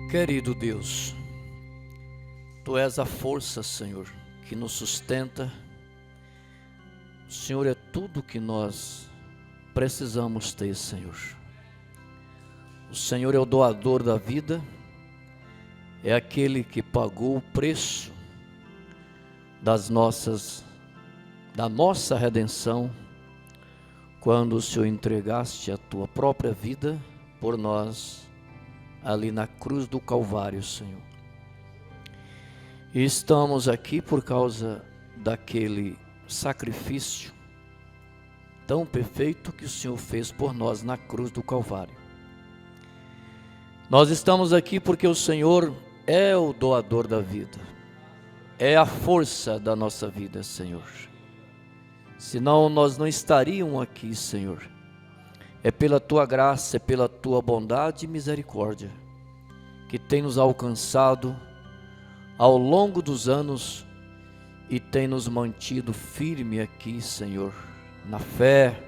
Querido Deus, Tu és a força, Senhor, que nos sustenta. O Senhor é tudo que nós precisamos ter, Senhor. O Senhor é o doador da vida, é aquele que pagou o preço da nossa redenção, quando o Senhor entregaste a Tua própria vida por nós, ali na cruz do Calvário, Senhor. E estamos aqui por causa daquele sacrifício tão perfeito que o Senhor fez por nós na cruz do Calvário. Nós estamos aqui porque o Senhor é o doador da vida, é a força da nossa vida, Senhor. Senão nós não estaríamos aqui, Senhor. É pela Tua graça, é pela Tua bondade e misericórdia que tem nos alcançado ao longo dos anos e tem nos mantido firme aqui, Senhor, na fé,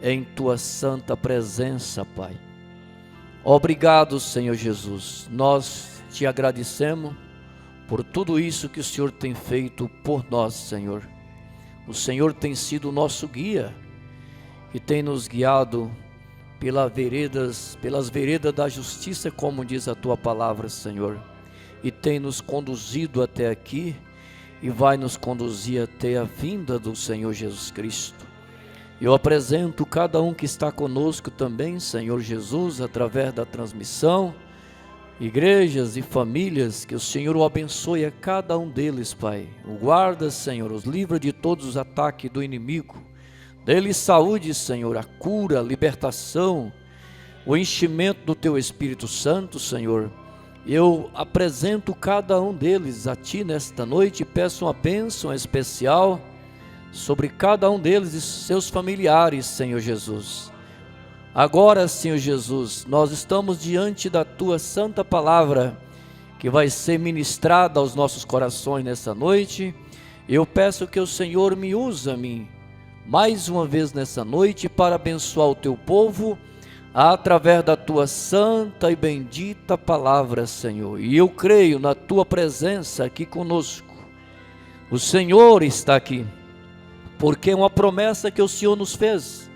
em Tua santa presença, Pai. Obrigado, Senhor Jesus. Nós Te agradecemos por tudo isso que o Senhor tem feito por nós, Senhor. O Senhor tem sido o nosso guia e tem nos guiado pelas veredas da justiça, como diz a Tua palavra, Senhor. E tem nos conduzido até aqui e vai nos conduzir até a vinda do Senhor Jesus Cristo. Eu apresento cada um que está conosco também, Senhor Jesus, através da transmissão, igrejas e famílias, que o Senhor o abençoe a cada um deles, Pai. O guarda, Senhor, os livra de todos os ataques do inimigo. Dê-lhes saúde, Senhor, a cura, a libertação, o enchimento do Teu Espírito Santo, Senhor. Eu apresento cada um deles a Ti nesta noite e peço uma bênção especial sobre cada um deles e seus familiares, Senhor Jesus. Agora, Senhor Jesus, nós estamos diante da Tua santa palavra, que vai ser ministrada aos nossos corações nessa noite. Eu peço que o Senhor me use a mim, mais uma vez nessa noite, para abençoar o Teu povo, através da Tua santa e bendita palavra, Senhor. E eu creio na Tua presença aqui conosco. O Senhor está aqui, porque é uma promessa que o Senhor nos fez.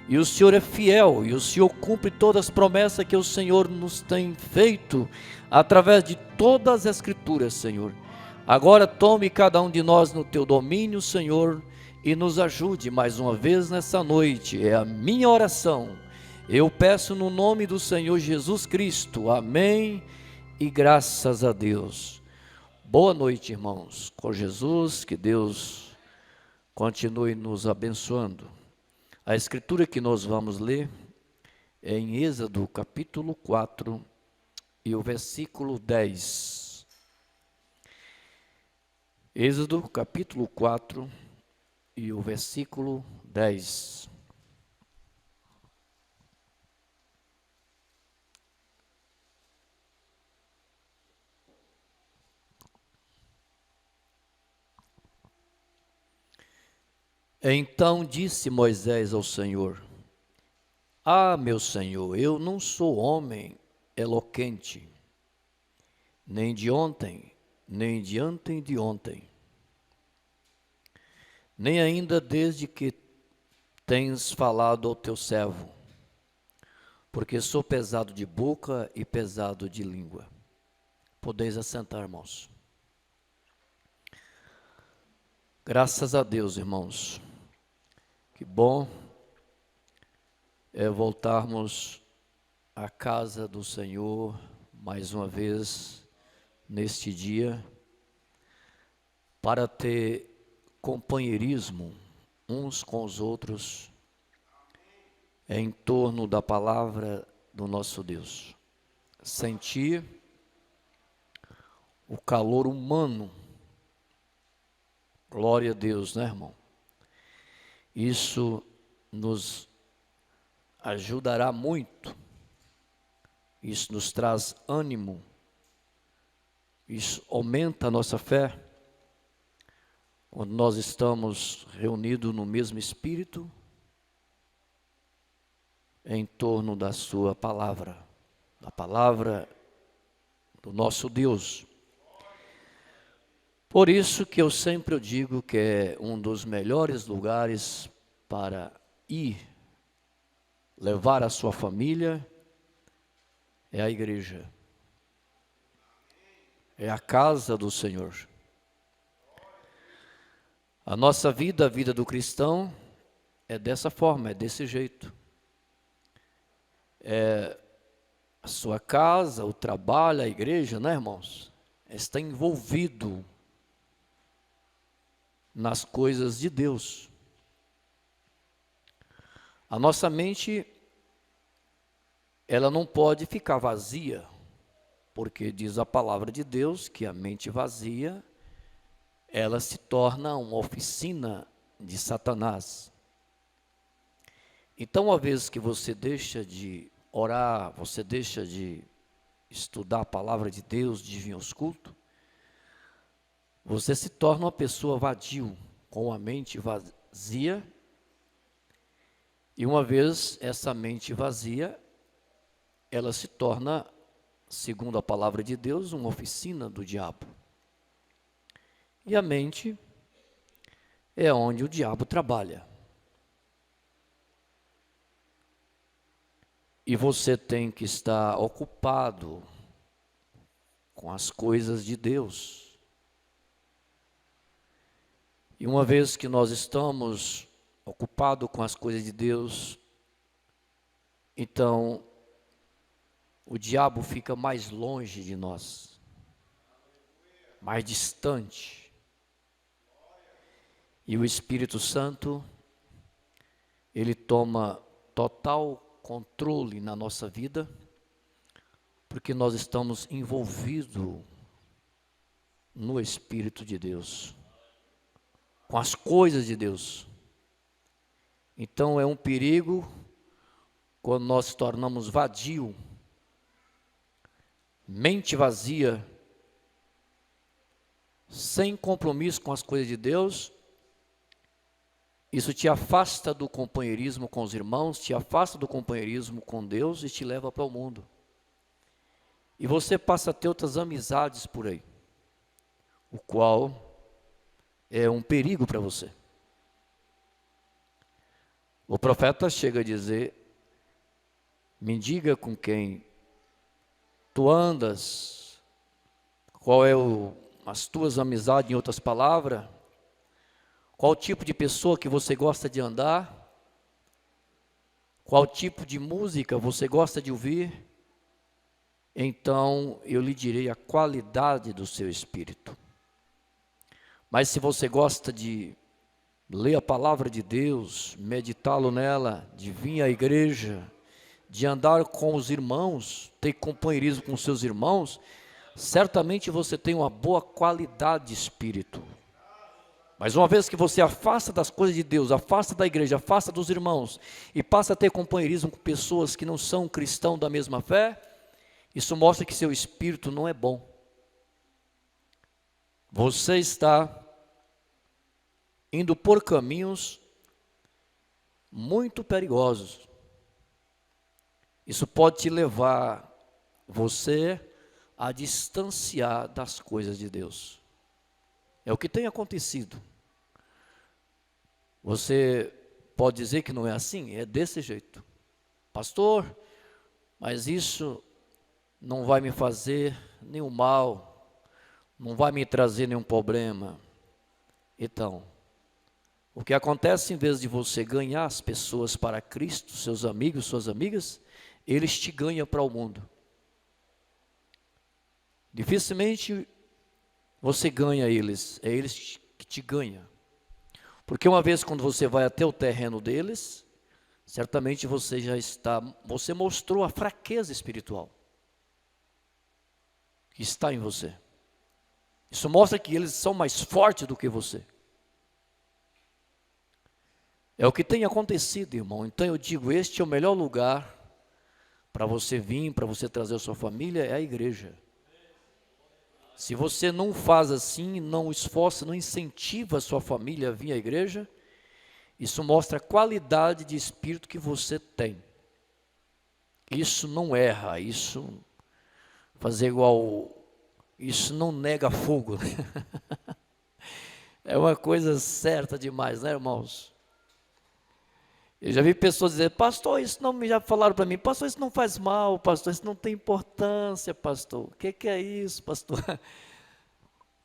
E o Senhor é fiel, e o Senhor cumpre todas as promessas que o Senhor nos tem feito, através de todas as Escrituras, Senhor. Agora tome cada um de nós no Teu domínio, Senhor, e nos ajude mais uma vez nessa noite. É a minha oração. Eu peço no nome do Senhor Jesus Cristo. Amém e graças a Deus. Boa noite, irmãos. Com Jesus, que Deus continue nos abençoando. A escritura que nós vamos ler é em Êxodo capítulo 4 e o versículo 10. Êxodo capítulo 4 e o versículo 10. Então disse Moisés ao Senhor: Ah, meu Senhor, eu não sou homem eloquente, nem de ontem, nem de antes de ontem, nem ainda desde que tens falado ao teu servo, porque sou pesado de boca e pesado de língua. Podeis assentar, irmãos. Graças a Deus, irmãos. Que bom é voltarmos à casa do Senhor mais uma vez neste dia, para ter companheirismo uns com os outros em torno da palavra do nosso Deus. Sentir o calor humano. Glória a Deus, né, irmão? Isso nos ajudará muito, isso nos traz ânimo, isso aumenta a nossa fé, quando nós estamos reunidos no mesmo Espírito, em torno da Sua palavra, da palavra do nosso Deus. Por isso que eu sempre digo que é um dos melhores lugares para ir, levar a sua família, é a igreja. É a casa do Senhor. A nossa vida, a vida do cristão, é dessa forma, é desse jeito. É a sua casa, o trabalho, a igreja, né, irmãos? Está envolvido nas coisas de Deus. A nossa mente, ela não pode ficar vazia, porque diz a palavra de Deus que a mente vazia, ela se torna uma oficina de Satanás. Então, uma vez que você deixa de orar, você deixa de estudar a palavra de Deus, de vir aos cultos, você se torna uma pessoa vadio, com a mente vazia. E uma vez essa mente vazia, ela se torna, segundo a palavra de Deus, uma oficina do diabo. E a mente é onde o diabo trabalha. E você tem que estar ocupado com as coisas de Deus. E uma vez que nós estamos ocupados com as coisas de Deus, então o diabo fica mais longe de nós, mais distante. E o Espírito Santo, ele toma total controle na nossa vida, porque nós estamos envolvidos no Espírito de Deus, com as coisas de Deus. Então é um perigo quando nós nos tornamos vadio, mente vazia, sem compromisso com as coisas de Deus. Isso te afasta do companheirismo com os irmãos, te afasta do companheirismo com Deus e te leva para o mundo. E você passa a ter outras amizades por aí, o qual é um perigo para você. O profeta chega a dizer: me diga com quem tu andas, qual é as tuas amizades, em outras palavras, qual tipo de pessoa que você gosta de andar, qual tipo de música você gosta de ouvir, então eu lhe direi a qualidade do seu espírito. Mas se você gosta de ler a palavra de Deus, meditá-lo nela, de vir à igreja, de andar com os irmãos, ter companheirismo com seus irmãos, certamente você tem uma boa qualidade de espírito. Mas uma vez que você afasta das coisas de Deus, afasta da igreja, afasta dos irmãos, e passa a ter companheirismo com pessoas que não são cristãos da mesma fé, isso mostra que seu espírito não é bom. Você está indo por caminhos muito perigosos. Isso pode te levar você a distanciar das coisas de Deus. É o que tem acontecido. Você pode dizer que não é assim? É desse jeito. Pastor, mas isso não vai me fazer nenhum mal, não vai me trazer nenhum problema. Então, o que acontece, em vez de você ganhar as pessoas para Cristo, seus amigos, suas amigas, eles te ganham para o mundo. Dificilmente você ganha eles, é eles que te ganham. Porque uma vez quando você vai até o terreno deles, certamente você mostrou a fraqueza espiritual que está em você. Isso mostra que eles são mais fortes do que você. É o que tem acontecido, irmão. Então eu digo, este é o melhor lugar para você vir, para você trazer a sua família, é a igreja. Se você não faz assim, não esforça, não incentiva a sua família a vir à igreja, isso mostra a qualidade de espírito que você tem. Isso não erra, isso fazer igual, isso não nega fogo. É uma coisa certa demais, né, irmãos? Eu já vi pessoas dizer, pastor, isso não, já falaram para mim, pastor, isso não faz mal, pastor, isso não tem importância, pastor. O que é isso, pastor?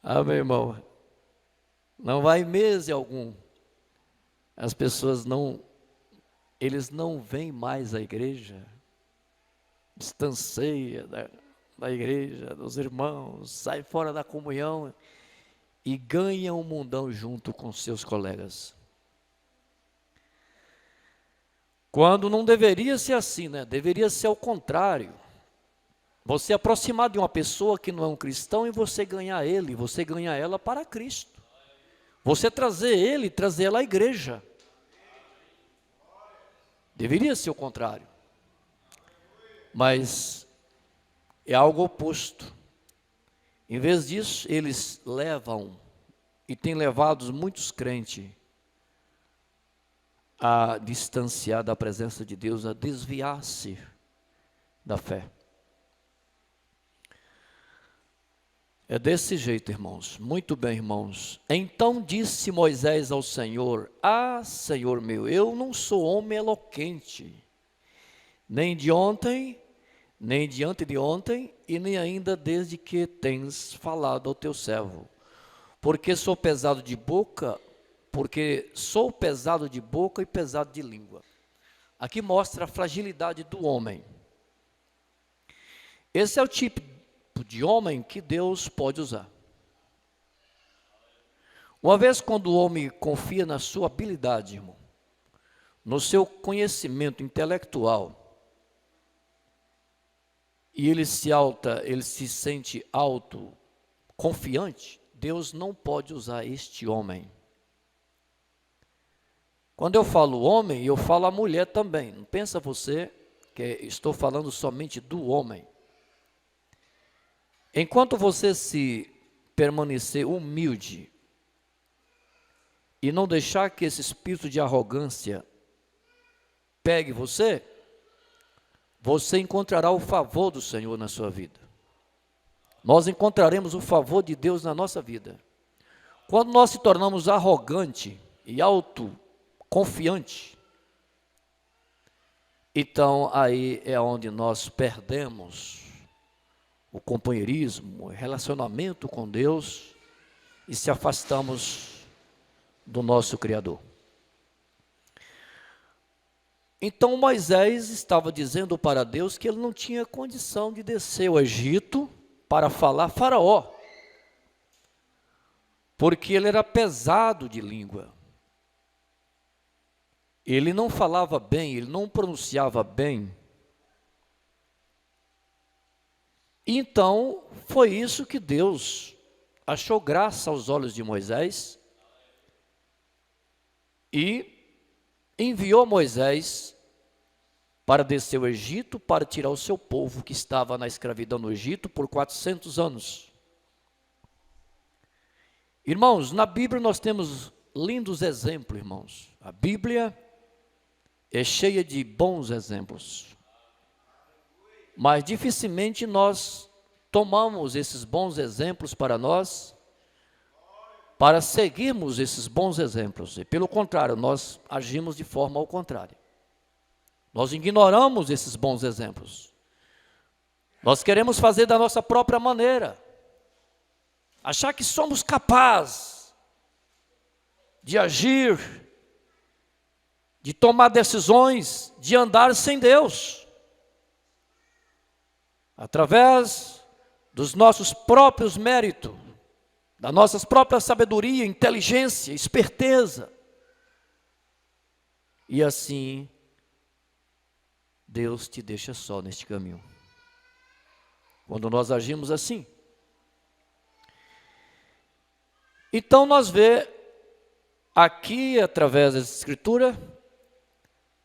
Ah, meu irmão, não vai mês algum. As pessoas eles não vêm mais à igreja, distancia da igreja, dos irmãos, sai fora da comunhão e ganham um mundão junto com seus colegas. Quando não deveria ser assim, né? Deveria ser ao contrário. Você aproximar de uma pessoa que não é um cristão e você ganhar ele, você ganhar ela para Cristo. Você trazer ele, trazer ela à igreja. Deveria ser o contrário. Mas é algo oposto. Em vez disso, eles levam e têm levado muitos crentes a distanciar da presença de Deus, a desviar-se da fé. É desse jeito, irmãos. Muito bem, irmãos. Então disse Moisés ao Senhor: Ah, Senhor meu, eu não sou homem eloquente, nem de ontem, nem de anteontem, e nem ainda desde que tens falado ao teu servo. Porque sou pesado de boca e pesado de língua. Aqui mostra a fragilidade do homem. Esse é o tipo de homem que Deus pode usar. Uma vez quando o homem confia na sua habilidade, irmão, no seu conhecimento intelectual, e ele se sente autoconfiante, Deus não pode usar este homem. Quando eu falo homem, eu falo a mulher também. Não pensa você que estou falando somente do homem. Enquanto você se permanecer humilde e não deixar que esse espírito de arrogância pegue você, você encontrará o favor do Senhor na sua vida. Nós encontraremos o favor de Deus na nossa vida. Quando nós se tornamos arrogante e autoconfiante, então aí é onde nós perdemos o companheirismo, o relacionamento com Deus e se afastamos do nosso Criador. Então Moisés estava dizendo para Deus que ele não tinha condição de descer ao Egito para falar Faraó, porque ele era pesado de língua. Ele não falava bem, ele não pronunciava bem. Então, foi isso que Deus achou graça aos olhos de Moisés e enviou Moisés para descer ao Egito, para tirar o seu povo que estava na escravidão no Egito por 400 anos. Irmãos, na Bíblia nós temos lindos exemplos, irmãos. A Bíblia é cheia de bons exemplos. Mas dificilmente nós tomamos esses bons exemplos para nós, para seguirmos esses bons exemplos. E pelo contrário, nós agimos de forma ao contrário. Nós ignoramos esses bons exemplos. Nós queremos fazer da nossa própria maneira. Achar que somos capazes de agir, de tomar decisões, de andar sem Deus. Através dos nossos próprios méritos, da nossa própria sabedoria, inteligência, esperteza. E assim, Deus te deixa só neste caminho. Quando nós agimos assim. Então nós vemos aqui, através dessa escritura,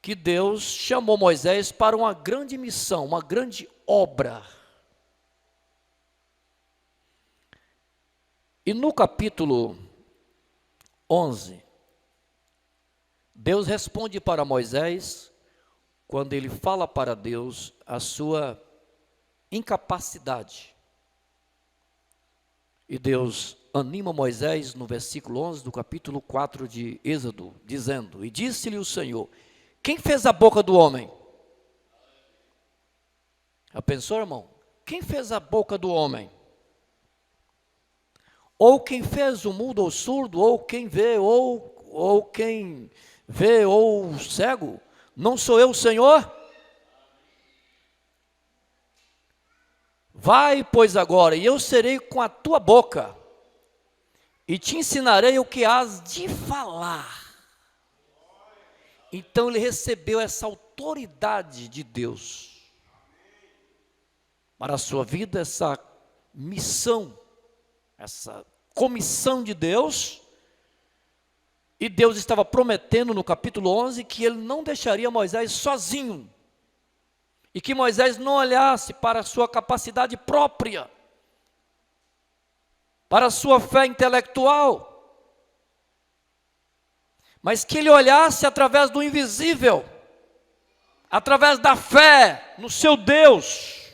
que Deus chamou Moisés para uma grande missão, uma grande obra. E no capítulo 11, Deus responde para Moisés, quando ele fala para Deus a sua incapacidade. E Deus anima Moisés no versículo 11 do capítulo 4 de Êxodo, dizendo: e disse-lhe o Senhor: quem fez a boca do homem? Já pensou, irmão? Quem fez a boca do homem? Ou quem fez o mudo ou surdo, ou quem vê, ou quem vê, ou o cego? Não sou eu o Senhor? Vai, pois, agora, e eu serei com a tua boca, e te ensinarei o que hás de falar. Então ele recebeu essa autoridade de Deus para a sua vida, essa missão, essa comissão de Deus. E Deus estava prometendo no capítulo 11 que ele não deixaria Moisés sozinho, e que Moisés não olhasse para a sua capacidade própria, para a sua fé intelectual, mas que ele olhasse através do invisível, através da fé no seu Deus,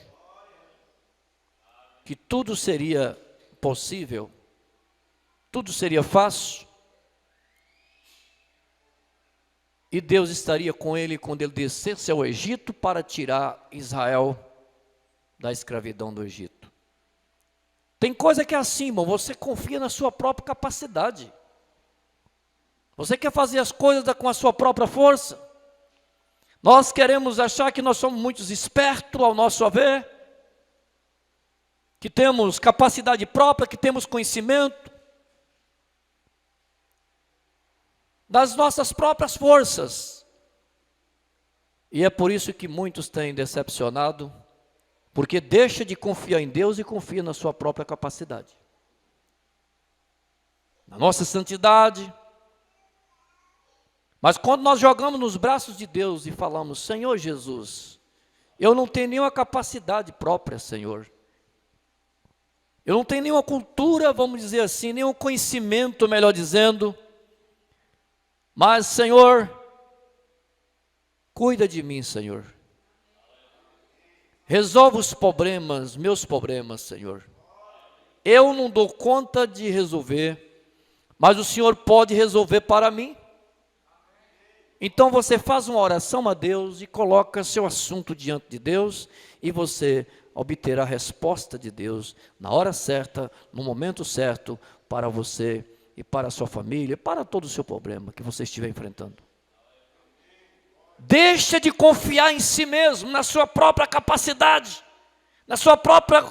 que tudo seria possível, tudo seria fácil. E Deus estaria com ele quando ele descesse ao Egito para tirar Israel da escravidão do Egito. Tem coisa que é assim, irmão, você confia na sua própria capacidade. Você quer fazer as coisas com a sua própria força. Nós queremos achar que nós somos muito espertos ao nosso ver, que temos capacidade própria, que temos conhecimento das nossas próprias forças. E é por isso que muitos têm decepcionado, porque deixa de confiar em Deus e confia na sua própria capacidade, na nossa santidade. Mas quando nós jogamos nos braços de Deus e falamos: Senhor Jesus, eu não tenho nenhuma capacidade própria, Senhor, eu não tenho nenhuma cultura, vamos dizer assim, nenhum conhecimento, melhor dizendo, mas, Senhor, cuida de mim, Senhor. Resolve os problemas, meus problemas, Senhor. Eu não dou conta de resolver, mas o Senhor pode resolver para mim. Então você faz uma oração a Deus e coloca seu assunto diante de Deus, e você obterá a resposta de Deus na hora certa, no momento certo, para você e para a sua família, para todo o seu problema que você estiver enfrentando. Deixa de confiar em si mesmo, na sua própria capacidade, na sua própria,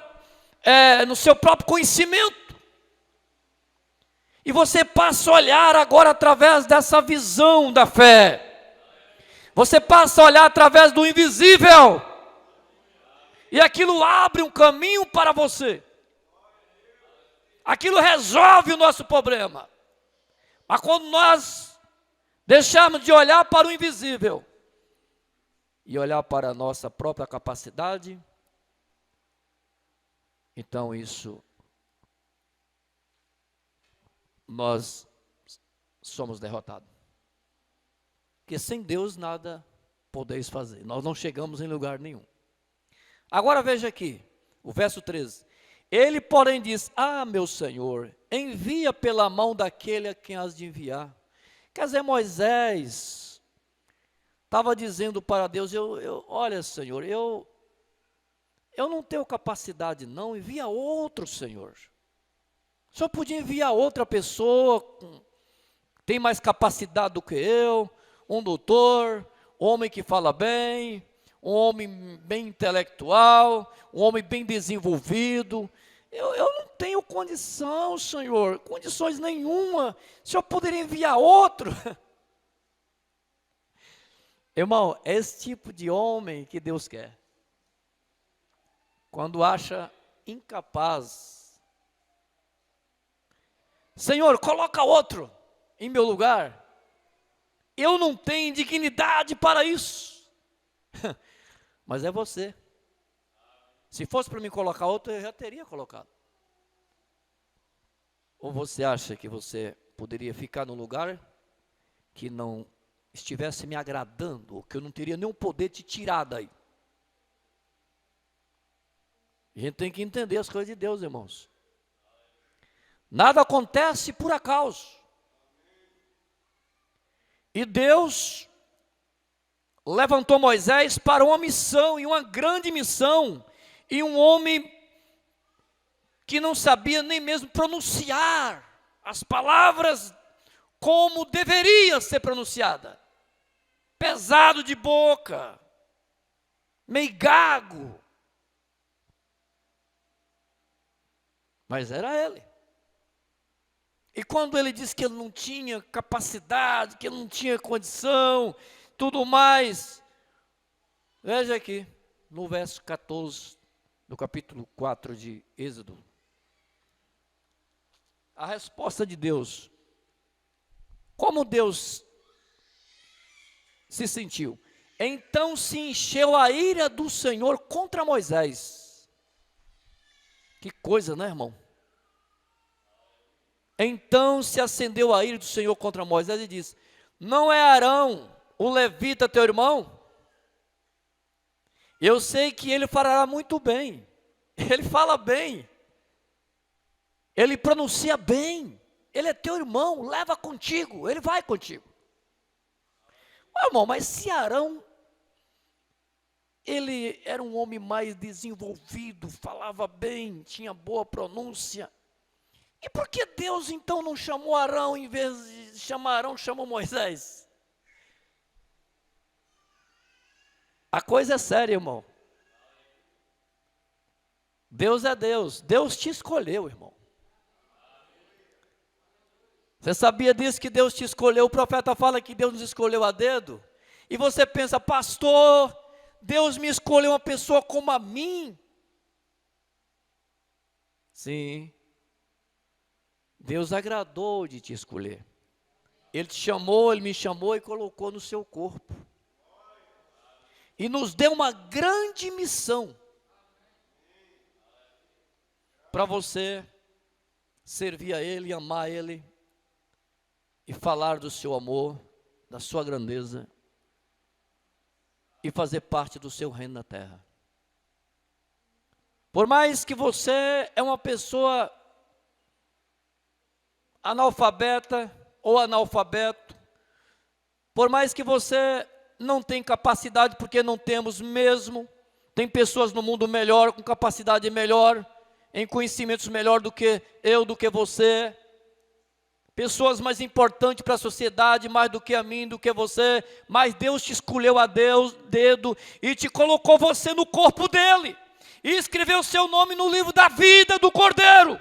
no seu próprio conhecimento. E você passa a olhar agora através dessa visão da fé. Você passa a olhar através do invisível. E aquilo abre um caminho para você. Aquilo resolve o nosso problema. Mas quando nós deixarmos de olhar para o invisível e olhar para a nossa própria capacidade, então isso, nós somos derrotados. Porque sem Deus nada podeis fazer. Nós não chegamos em lugar nenhum. Agora veja aqui, o verso 13. Ele, porém, diz: ah, meu Senhor, envia pela mão daquele a quem has de enviar. Quer dizer, Moisés estava dizendo para Deus: olha, Senhor, eu não tenho capacidade não, envia outro, Senhor. O Senhor podia enviar outra pessoa, tem mais capacidade do que eu, um doutor, um homem que fala bem, um homem bem intelectual, um homem bem desenvolvido. Eu não tenho condição, Senhor, condições nenhuma. O Senhor poderia enviar outro. Irmão, é esse tipo de homem que Deus quer. Quando acha incapaz. Senhor, coloca outro em meu lugar. Eu não tenho dignidade para isso. Mas é você. Se fosse para mim colocar outro, eu já teria colocado. Ou você acha que você poderia ficar num lugar que não estivesse me agradando, ou que eu não teria nenhum poder de te tirar daí? A gente tem que entender as coisas de Deus, irmãos. Nada acontece por acaso. E Deus levantou Moisés para uma missão, e uma grande missão, e um homem que não sabia nem mesmo pronunciar as palavras como deveria ser pronunciada. Pesado de boca, meio gago. Mas era ele. E quando ele disse que ele não tinha capacidade, que ele não tinha condição, tudo mais, veja aqui, no verso 14 do capítulo 4 de Êxodo, a resposta de Deus. Como Deus se sentiu? Então se encheu a ira do Senhor contra Moisés. Que coisa, né, irmão? Então se acendeu a ira do Senhor contra Moisés e disse: não é Arão, o levita, teu irmão? Eu sei que ele fará muito bem. Ele fala bem. Ele pronuncia bem. Ele é teu irmão, leva contigo, ele vai contigo. Meu irmão, mas se Arão, ele era um homem mais desenvolvido, falava bem, tinha boa pronúncia. E por que Deus então não chamou Arão, em vez de chamar Arão, chamou Moisés? A coisa é séria, irmão. Deus é Deus. Deus te escolheu, irmão. Você sabia disso, que Deus te escolheu? O profeta fala que Deus nos escolheu a dedo. E você pensa: pastor, Deus me escolheu uma pessoa como a mim. Sim. Deus agradou de te escolher. Ele te chamou, Ele me chamou e colocou no seu corpo. E nos deu uma grande missão. Para você servir a Ele, amar Ele. E falar do seu amor, da sua grandeza. E fazer parte do seu reino na terra. Por mais que você é uma pessoa analfabeta ou analfabeto, por mais que você não tenha capacidade, porque não temos mesmo, tem pessoas no mundo melhor, com capacidade melhor, em conhecimentos melhor do que eu, do que você, pessoas mais importantes para a sociedade, mais do que a mim, do que você, mas Deus te escolheu a dedo e te colocou você no corpo dele, e escreveu o seu nome no livro da vida do Cordeiro.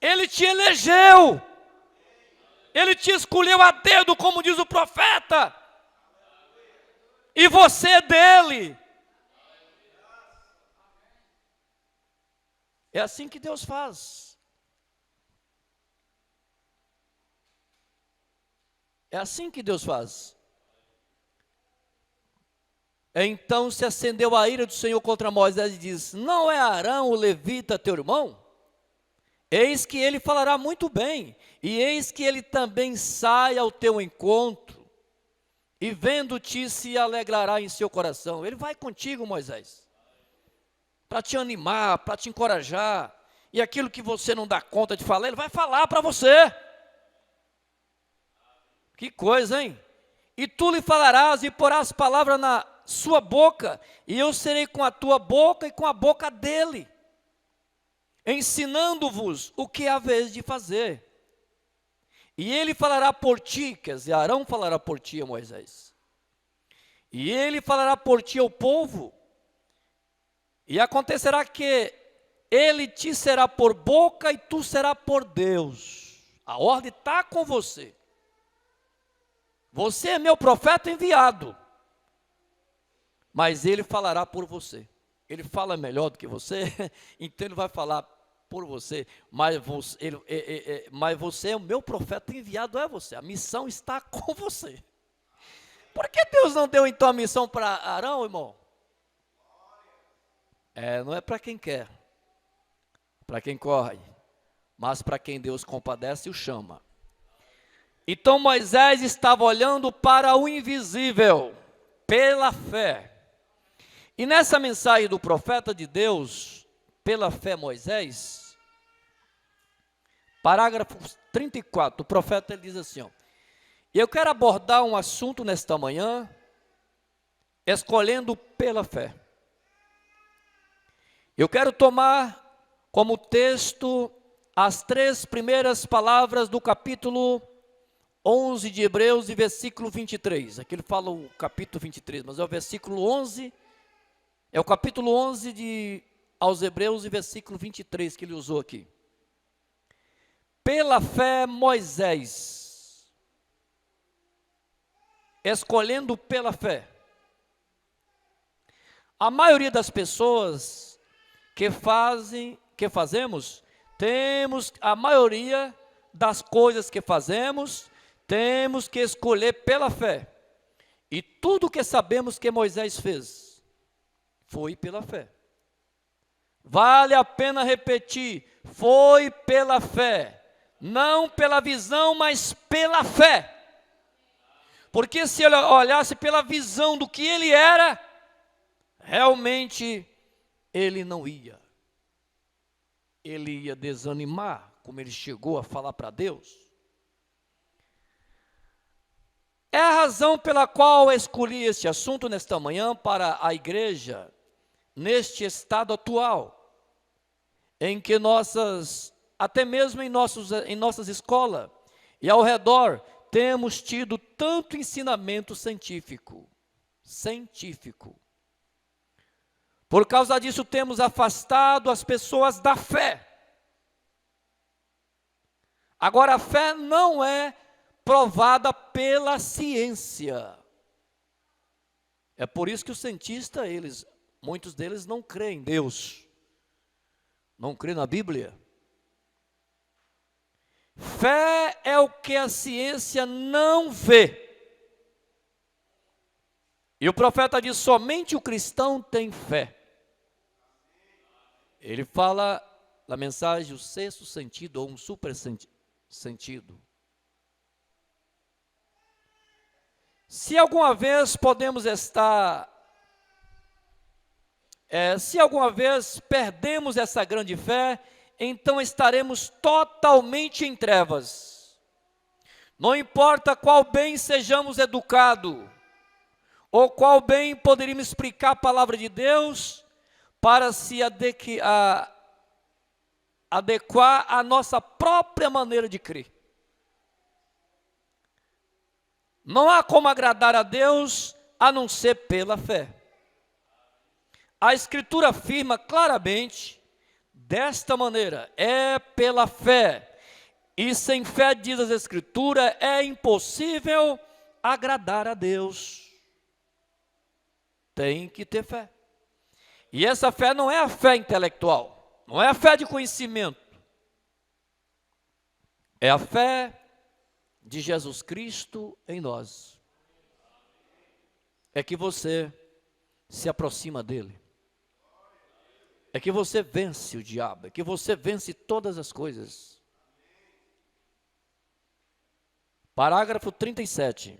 Ele te elegeu, Ele te escolheu a dedo, como diz o profeta, e você é dele. É assim que Deus faz. É assim que Deus faz. Então se acendeu a ira do Senhor contra Moisés e disse: não é Arão, o levita, teu irmão? Eis que ele falará muito bem, e eis que ele também sai ao teu encontro, e vendo-te se alegrará em seu coração. Ele vai contigo, Moisés, para te animar, para te encorajar, e aquilo que você não dá conta de falar, ele vai falar para você. Que coisa, hein? E tu lhe falarás e porás palavras na sua boca, e eu serei com a tua boca e com a boca dele, ensinando-vos o que haveis de fazer. E ele falará por ti, quer dizer, Arão falará por ti a Moisés. E ele falará por ti ao povo. E acontecerá que ele te será por boca e tu será por Deus. A ordem está com você. Você é meu profeta enviado. Mas ele falará por você. Ele fala melhor do que você, então ele vai falar por você, mas você é o meu profeta enviado, é você, a missão está com você. Por que Deus não deu então a missão para Arão, irmão? Não é para quem quer, para quem corre, mas para quem Deus compadece e o chama. Então Moisés estava olhando para o invisível, pela fé, E nessa mensagem do profeta de Deus, pela fé Moisés, parágrafo 34, o profeta ele diz assim, ó, eu quero abordar um assunto nesta manhã, escolhendo pela fé. Eu quero tomar como texto as 3 primeiras palavras do capítulo 11 de Hebreus e versículo 23. Aqui ele fala o capítulo 23, mas é o versículo 11, é o capítulo 11 aos Hebreus e versículo 23 que ele usou aqui. Pela fé Moisés, escolhendo pela fé. A maioria das pessoas que fazemos, temos a maioria das coisas que fazemos, temos que escolher pela fé. E tudo que sabemos que Moisés fez, foi pela fé. Vale a pena repetir, foi pela fé. Não pela visão, mas pela fé. Porque se ele olhasse pela visão do que ele era, realmente ele não ia. Ele ia desanimar, como ele chegou a falar para Deus. É a razão pela qual eu escolhi este assunto nesta manhã para a igreja, neste estado atual, em que até mesmo em nossas escolas e ao redor, temos tido tanto ensinamento científico. Por causa disso, temos afastado as pessoas da fé. Agora, a fé não é provada pela ciência. É por isso que os cientistas, muitos deles não creem em Deus. Não creem na Bíblia. Fé é o que a ciência não vê. E o profeta diz, somente o cristão tem fé. Ele fala na mensagem o 6º sentido, ou um super sentido. Se alguma vez perdemos essa grande fé, então estaremos totalmente em trevas. Não importa qual bem sejamos educados, ou qual bem poderíamos explicar a palavra de Deus, para se adequar à nossa própria maneira de crer. Não há como agradar a Deus a não ser pela fé. A Escritura afirma claramente, desta maneira, é pela fé. E sem fé, diz as Escrituras, é impossível agradar a Deus. Tem que ter fé. E essa fé não é a fé intelectual, não é a fé de conhecimento. É a fé de Jesus Cristo em nós. É que você se aproxima dele. É que você vence o diabo, é que você vence todas as coisas. Parágrafo 37.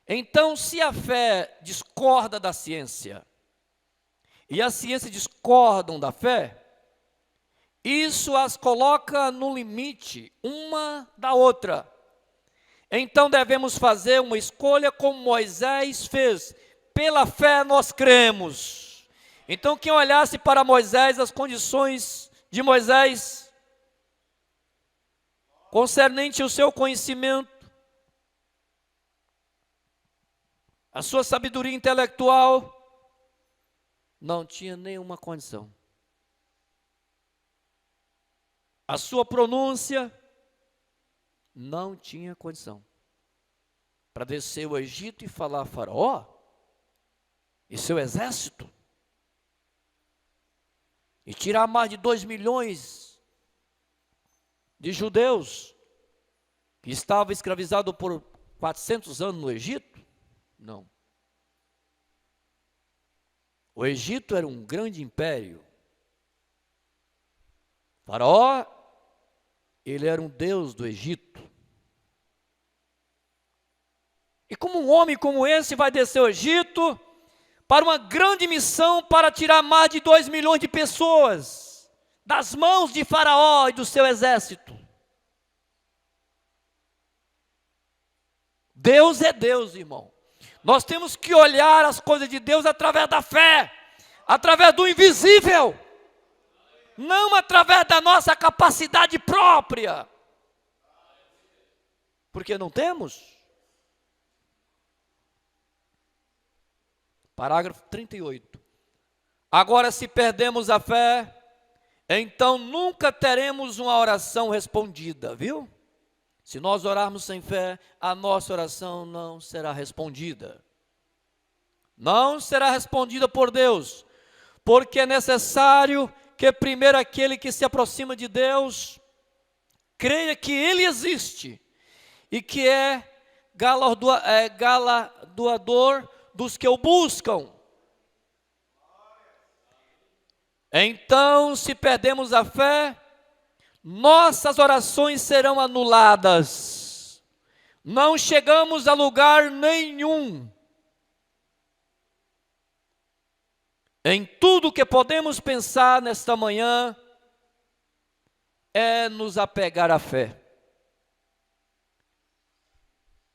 Então, se a fé discorda da ciência, e a ciência discordam da fé, isso as coloca no limite, uma da outra. Então devemos fazer uma escolha como Moisés fez. Pela fé nós cremos. Então quem olhasse para Moisés, as condições de Moisés, concernente ao seu conhecimento, a sua sabedoria intelectual, não tinha nenhuma condição. A sua pronúncia não tinha condição para descer o Egito e falar a Faraó e seu exército e tirar mais de 2 milhões de judeus que estavam escravizados por 400 anos no Egito. Não. O Egito era um grande império. Faraó, ele era um deus do Egito. E como um homem como esse vai descer ao Egito para uma grande missão para tirar mais de 2 milhões de pessoas das mãos de Faraó e do seu exército. Deus é Deus, irmão. Nós temos que olhar as coisas de Deus através da fé, através do invisível, não através da nossa capacidade própria, porque não temos. Parágrafo 38. Agora, se perdemos a fé, então nunca teremos uma oração respondida, viu? Se nós orarmos sem fé, a nossa oração não será respondida. Não será respondida por Deus, porque é necessário que primeiro aquele que se aproxima de Deus creia que Ele existe e que é galardoador dos que o buscam. Então, se perdemos a fé, nossas orações serão anuladas. Não chegamos a lugar nenhum. Em tudo que podemos pensar nesta manhã é nos apegar à fé.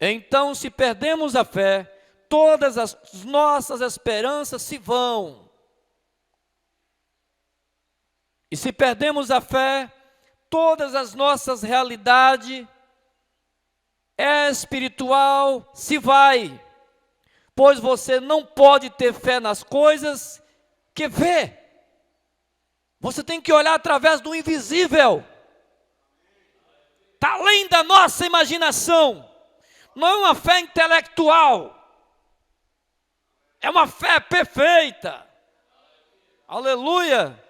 Então, se perdemos a fé, todas as nossas esperanças se vão. E se perdemos a fé, todas as nossas realidades espiritual se vai, pois você não pode ter fé nas coisas que vê. Você tem que olhar através do invisível. Está além da nossa imaginação. Não é uma fé intelectual. É uma fé perfeita. Aleluia.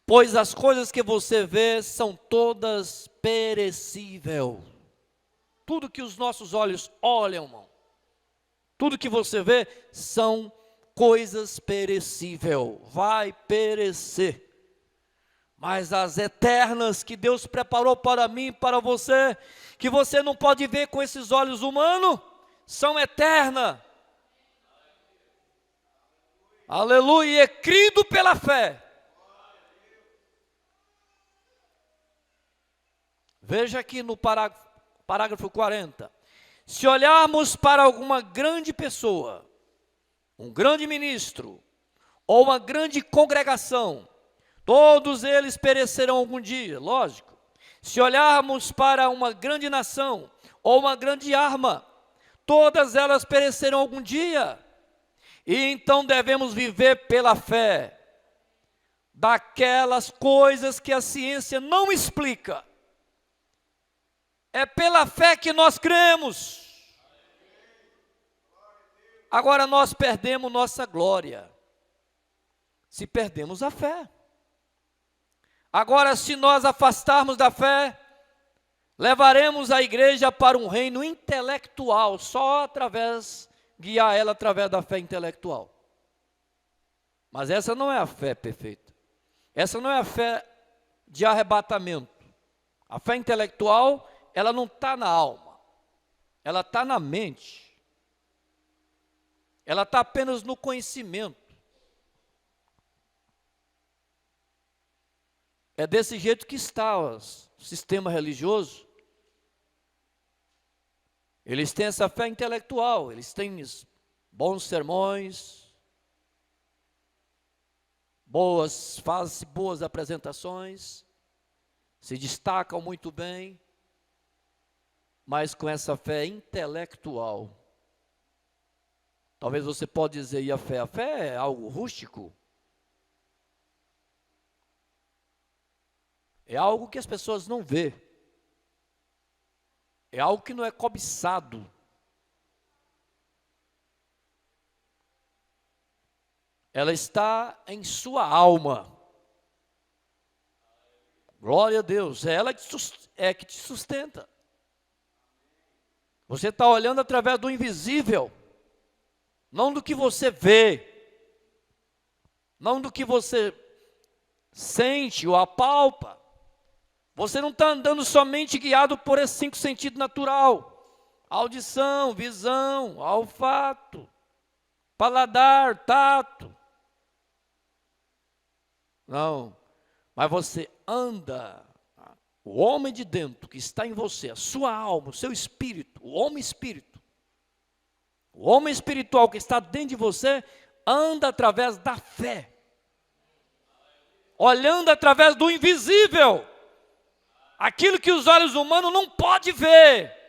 Pois as coisas que você vê são todas perecíveis. Tudo que os nossos olhos olham, irmão, tudo que você vê são coisas perecíveis. Vai perecer. Mas as eternas que Deus preparou para mim e para você, que você não pode ver com esses olhos humanos, são eternas. Aleluia. E é crido pela fé. Veja aqui no parágrafo 40. Se olharmos para alguma grande pessoa, um grande ministro, ou uma grande congregação, todos eles perecerão algum dia, lógico. Se olharmos para uma grande nação, ou uma grande arma, todas elas perecerão algum dia. E então devemos viver pela fé, daquelas coisas que a ciência não explica. É pela fé que nós cremos. Agora nós perdemos nossa glória, se perdemos a fé. Agora, se nós afastarmos da fé, levaremos a igreja para um reino intelectual, só guiar ela através da fé intelectual. Mas essa não é a fé perfeita. Essa não é a fé de arrebatamento. A fé intelectual, ela não está na alma, ela está na mente, ela está apenas no conhecimento. É desse jeito que está o sistema religioso. Eles têm essa fé intelectual, eles têm bons sermões, fazem boas apresentações, se destacam muito bem, mas com essa fé intelectual. Talvez você pode dizer, e a fé é algo rústico? É algo que as pessoas não vê. É algo que não é cobiçado. Ela está em sua alma. Glória a Deus, é ela que te sustenta. Você está olhando através do invisível, não do que você vê, não do que você sente ou apalpa. Você não está andando somente guiado por esses 5 sentidos natural. audição, visão, olfato, paladar, tato. Não, mas você anda, o homem de dentro que está em você, a sua alma, o seu espírito, o homem espiritual que está dentro de você, anda através da fé, olhando através do invisível, aquilo que os olhos humanos não podem ver.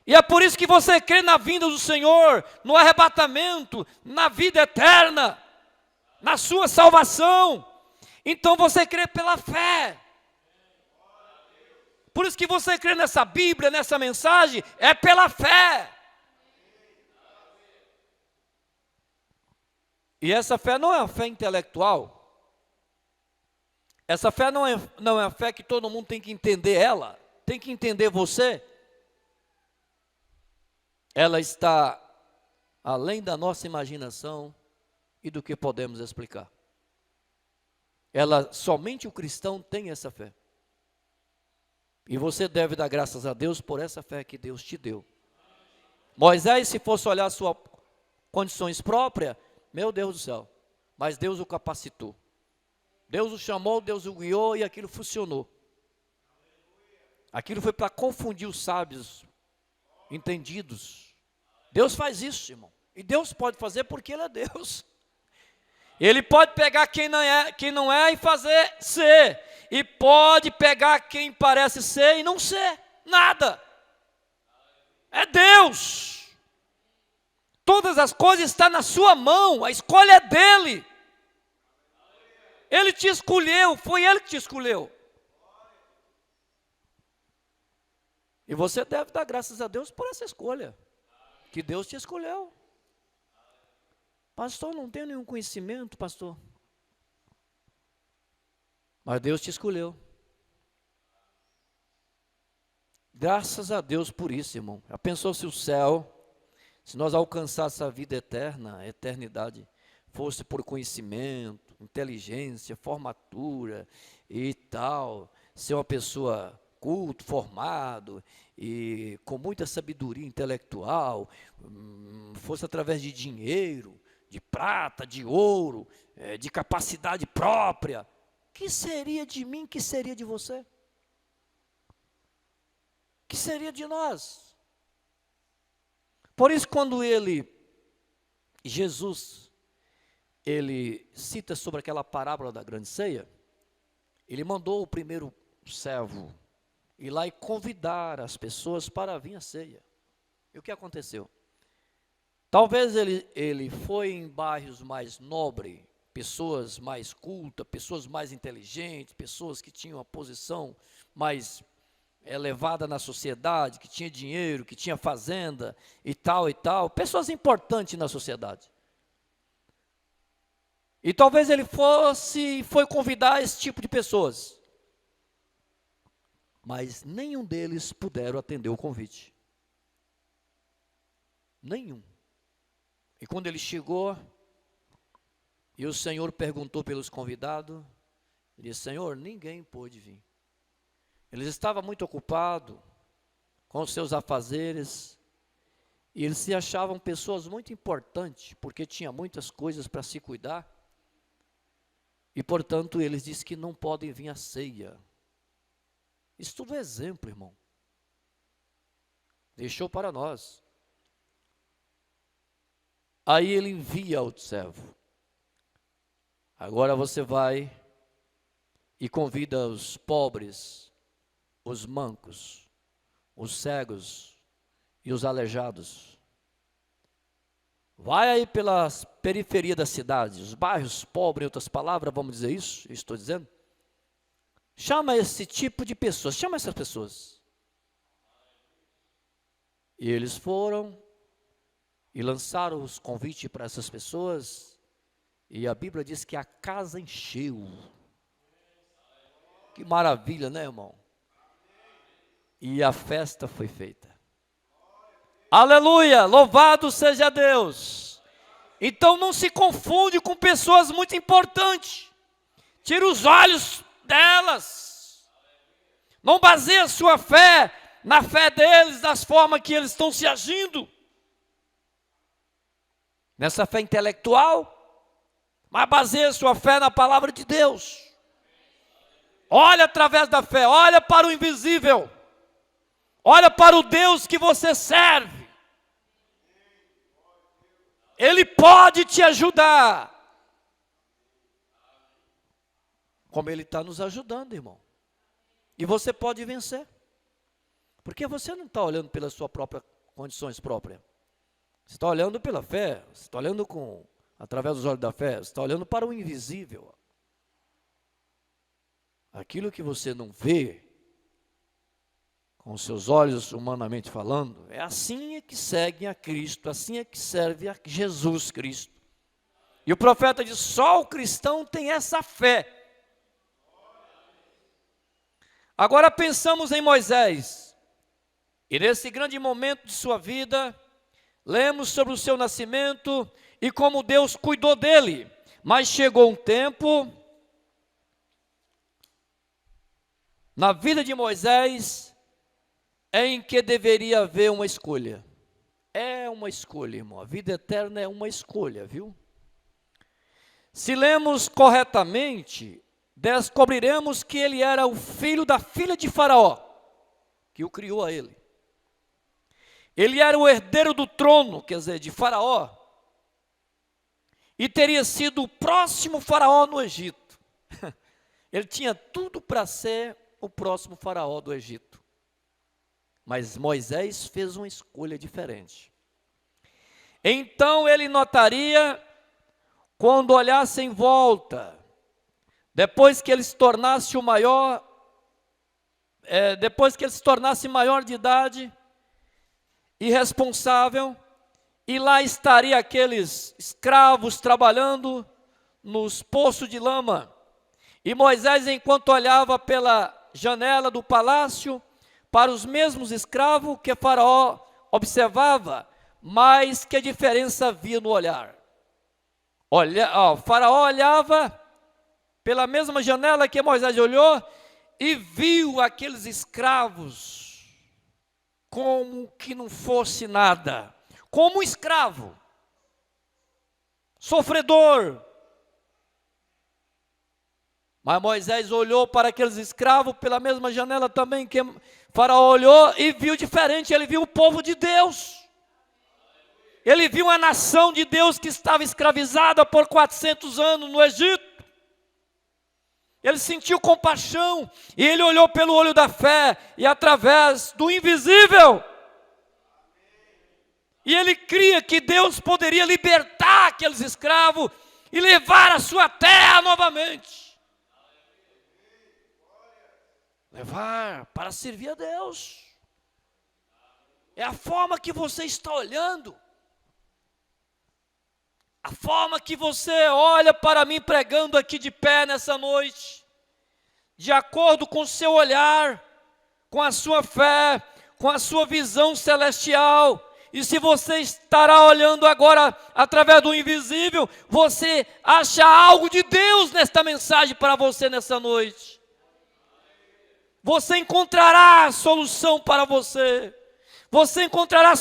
E é por isso que você crê na vinda do Senhor, no arrebatamento, na vida eterna, na sua salvação. Então você crê pela fé. Por isso que você crê nessa Bíblia, nessa mensagem, é pela fé. E essa fé não é uma fé intelectual. Essa fé não é a fé que todo mundo tem que entender ela. Tem que entender você. Ela está além da nossa imaginação e do que podemos explicar. Somente o cristão tem essa fé. E você deve dar graças a Deus por essa fé que Deus te deu. Moisés, se fosse olhar suas condições próprias, meu Deus do céu, mas Deus o capacitou. Deus o chamou, Deus o guiou e aquilo funcionou. Aquilo foi para confundir os sábios, entendidos. Deus faz isso, irmão. E Deus pode fazer porque Ele é Deus. Ele pode pegar quem não é e fazer ser. E pode pegar quem parece ser e não ser nada. É Deus. Todas as coisas estão na sua mão, a escolha é dele. Ele te escolheu, foi Ele que te escolheu. E você deve dar graças a Deus por essa escolha, que Deus te escolheu. Pastor, não tenho nenhum conhecimento, pastor. Mas Deus te escolheu. Graças a Deus por isso, irmão. Já pensou se o céu, se nós alcançássemos a vida eterna, a eternidade, fosse por conhecimento, inteligência, formatura e tal, ser uma pessoa culto, formado e com muita sabedoria intelectual, fosse através de dinheiro, de prata, de ouro, de capacidade própria, que seria de mim, que seria de você? Que seria de nós? Por isso, quando Jesus, ele cita sobre aquela parábola da grande ceia, ele mandou o primeiro servo ir lá e convidar as pessoas para vir à ceia. E o que aconteceu? Talvez ele foi em bairros mais nobres, pessoas mais cultas, pessoas mais inteligentes, pessoas que tinham uma posição mais elevada na sociedade, que tinha dinheiro, que tinha fazenda e tal, pessoas importantes na sociedade. E talvez ele foi convidar esse tipo de pessoas, mas nenhum deles puderam atender o convite. Nenhum. E quando ele chegou, e o Senhor perguntou pelos convidados, ele disse: Senhor, ninguém pôde vir. Eles estavam muito ocupados com os seus afazeres, e eles se achavam pessoas muito importantes, porque tinha muitas coisas para se cuidar, e portanto eles disseram que não podem vir à ceia. Isso tudo é exemplo, irmão. Deixou para nós. Aí ele envia o servo. Agora você vai e convida os pobres, os mancos, os cegos e os aleijados. Vai aí pelas periferias da cidade, os bairros pobres, em outras palavras, vamos dizer isso, eu estou dizendo. Chama esse tipo de pessoas, chama essas pessoas. E eles foram e lançaram os convites para essas pessoas, e a Bíblia diz que a casa encheu. Que maravilha, né, irmão? E a festa foi feita. Aleluia, louvado seja Deus. Então não se confunde com pessoas muito importantes. Tira os olhos delas. Não baseie a sua fé na fé deles, das formas que eles estão se agindo. Nessa fé intelectual, mas baseie sua fé na palavra de Deus. Olha através da fé, olha para o invisível. Olha para o Deus que você serve. Ele pode te ajudar. Como Ele está nos ajudando, irmão. E você pode vencer. Porque você não está olhando pelas suas próprias condições próprias. Você está olhando pela fé. Você está olhando através dos olhos da fé. Você está olhando para o invisível. Aquilo que você não vê, com os seus olhos humanamente falando, é assim é que seguem a Cristo, assim é que serve a Jesus Cristo. E o profeta diz, só o cristão tem essa fé. Agora pensamos em Moisés, e nesse grande momento de sua vida, lemos sobre o seu nascimento e como Deus cuidou dele, mas chegou um tempo, na vida de Moisés, em que deveria haver uma escolha. É uma escolha, irmão, a vida eterna é uma escolha, viu? Se lemos corretamente, descobriremos que ele era o filho da filha de Faraó, que o criou a ele. Ele era o herdeiro do trono, quer dizer, de Faraó, e teria sido o próximo Faraó no Egito. Ele tinha tudo para ser o próximo Faraó do Egito. Mas Moisés fez uma escolha diferente. Então ele notaria, quando olhasse em volta, depois que ele se tornasse maior de idade e responsável, e lá estaria aqueles escravos trabalhando nos poços de lama. E Moisés, enquanto olhava pela janela do palácio, para os mesmos escravos que Faraó observava, mas que diferença havia no olhar? Faraó olhava pela mesma janela que Moisés olhou e viu aqueles escravos como que não fosse nada, como um escravo, sofredor. Mas Moisés olhou para aqueles escravos pela mesma janela também que Faraó olhou e viu diferente, ele viu o povo de Deus. Ele viu a nação de Deus que estava escravizada por 400 anos no Egito. Ele sentiu compaixão e ele olhou pelo olho da fé e através do invisível. E ele cria que Deus poderia libertar aqueles escravos e levar a sua terra novamente. Levar para servir a Deus. É a forma que você está olhando. A forma que você olha para mim pregando aqui de pé nessa noite, de acordo com o seu olhar, com a sua fé, com a sua visão celestial. E se você estará olhando agora através do invisível, você acha algo de Deus nesta mensagem para você nessa noite. Você encontrará a solução para você. Você encontrará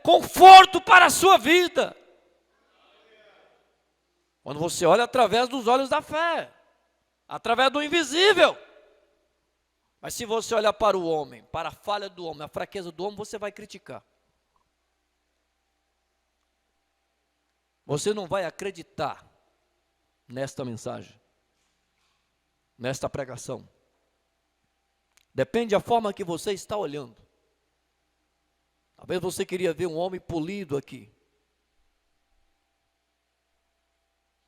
conforto para a sua vida. Quando você olha através dos olhos da fé, através do invisível. Mas se você olhar para o homem, para a falha do homem, a fraqueza do homem, você vai criticar. Você não vai acreditar nesta mensagem, nesta pregação. Depende da forma que você está olhando. Talvez você queria ver um homem polido aqui,